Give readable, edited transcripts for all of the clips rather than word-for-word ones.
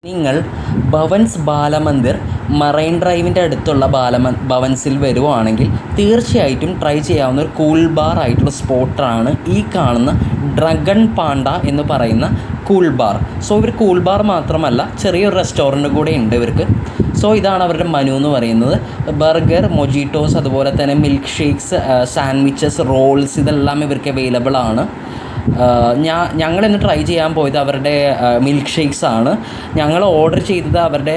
നിങ്ങൾ ഭവൻസ് ബാലമന്ദിർ മറൈൻ ഡ്രൈവിൻ്റെ അടുത്തുള്ള ഭവൻസിൽ വരുവാണെങ്കിൽ തീർച്ചയായിട്ടും ട്രൈ ചെയ്യാവുന്ന ഒരു കൂൾ ബാർ ആയിട്ടുള്ള സ്പോട്ടാണ് ഈ കാണുന്ന ഡ്രഗൺ പാണ്ട എന്ന് പറയുന്ന കൂൾ ബാർ. സോ ഇവർ കൂൾ ബാർ മാത്രമല്ല, ചെറിയൊരു റെസ്റ്റോറൻറ്റ് കൂടെ ഉണ്ട് ഇവർക്ക്. സോ ഇതാണ് അവരുടെ മെനു എന്ന് പറയുന്നത്. ബർഗർ, മൊജിറ്റോസ്, അതുപോലെ തന്നെ മിൽക്ക് ഷേക്സ്, സാൻഡ്വിച്ചസ്, റോൾസ് ഇതെല്ലാം ഇവർക്ക് അവൈലബിൾ ആണ്. ഞങ്ങളിന്ന് ട്രൈ ചെയ്യാൻ പോയത് അവരുടെ മിൽക്ക് ഷേക്സ് ആണ്. ഞങ്ങൾ ഓർഡർ ചെയ്തത് അവരുടെ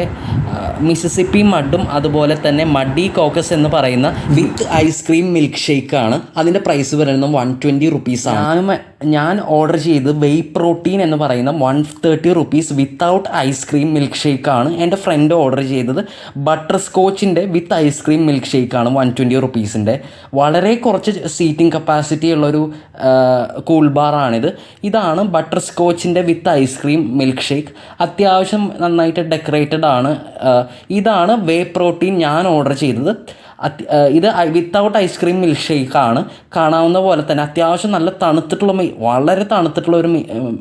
മിസിസിപ്പി മഡും അതുപോലെ തന്നെ മഡി കോക്കസ് എന്ന് പറയുന്ന വിത്ത് ഐസ്ക്രീം മിൽക്ക് ഷേക്കാണ്. അതിൻ്റെ പ്രൈസ് വരുന്നത് 120 റുപ്പീസാണ്. ഞാൻ ഓർഡർ ചെയ്തത് വെയ് പ്രോട്ടീൻ എന്ന് പറയുന്ന 130 റുപ്പീസ് വിത്തൗട്ട് ഐസ്ക്രീം മിൽക്ക് ഷേക്കാണ്. എൻ്റെ ഫ്രണ്ട് ഓർഡർ ചെയ്തത് ബട്ടർ സ്കോച്ചിൻ്റെ വിത്ത് ഐസ്ക്രീം മിൽക്ക് ഷേക്കാണ് 120 റുപ്പീസിൻ്റെ. വളരെ കുറച്ച് സീറ്റിംഗ് കപ്പാസിറ്റി ഉള്ളൊരു കൂൾ ബാറാണിത്. ഇതാണ് ബട്ടർ സ്കോച്ചിൻ്റെ വിത്ത് ഐസ്ക്രീം മിൽക്ക് ഷേക്ക്. അത്യാവശ്യം നന്നായിട്ട് ഡെക്കറേറ്റഡ് ആണ്. ഇതാണ് വേ പ്രോട്ടീൻ ഞാൻ ഓർഡർ ചെയ്തത്. ഇത് വിത്തൗട്ട് ഐസ്ക്രീം മിൽക്ക് ഷേക്കാണ്. കാണാവുന്ന പോലെ തന്നെ അത്യാവശ്യം നല്ല തണുത്തിട്ടുള്ള വളരെ തണുത്തിട്ടുള്ള ഒരു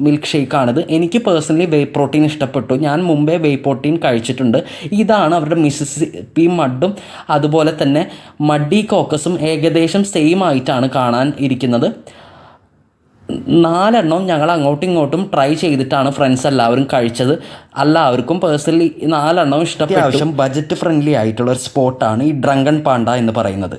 മിൽക്ക് ഷേക്കാണിത്. എനിക്ക് പേഴ്സണലി വേ പ്രോട്ടീൻ ഇഷ്ടപ്പെട്ടു. ഞാൻ മുമ്പേ വേ പ്രോട്ടീൻ കഴിച്ചിട്ടുണ്ട്. ഇതാണ് അവരുടെ മിസിസിപ്പി മഡും അതുപോലെ തന്നെ മഡി കോക്കസും ഏകദേശം സെയിം ആയിട്ടാണ് കാണാൻ ഇരിക്കുന്നത്. 4 ഞങ്ങൾ അങ്ങോട്ടും ഇങ്ങോട്ടും ട്രൈ ചെയ്തിട്ടാണ് ഫ്രണ്ട്സ് എല്ലാവരും കഴിച്ചത്. എല്ലാവർക്കും പേഴ്സണലി 4 ഇഷ്ടപ്പെട്ടു. അത്യാവശ്യം ബജറ്റ് ഫ്രണ്ട്ലി ആയിട്ടുള്ള ഒരു സ്പോട്ടാണ് ഈ ഡ്രഗൺ പാണ്ട എന്ന് പറയുന്നത്.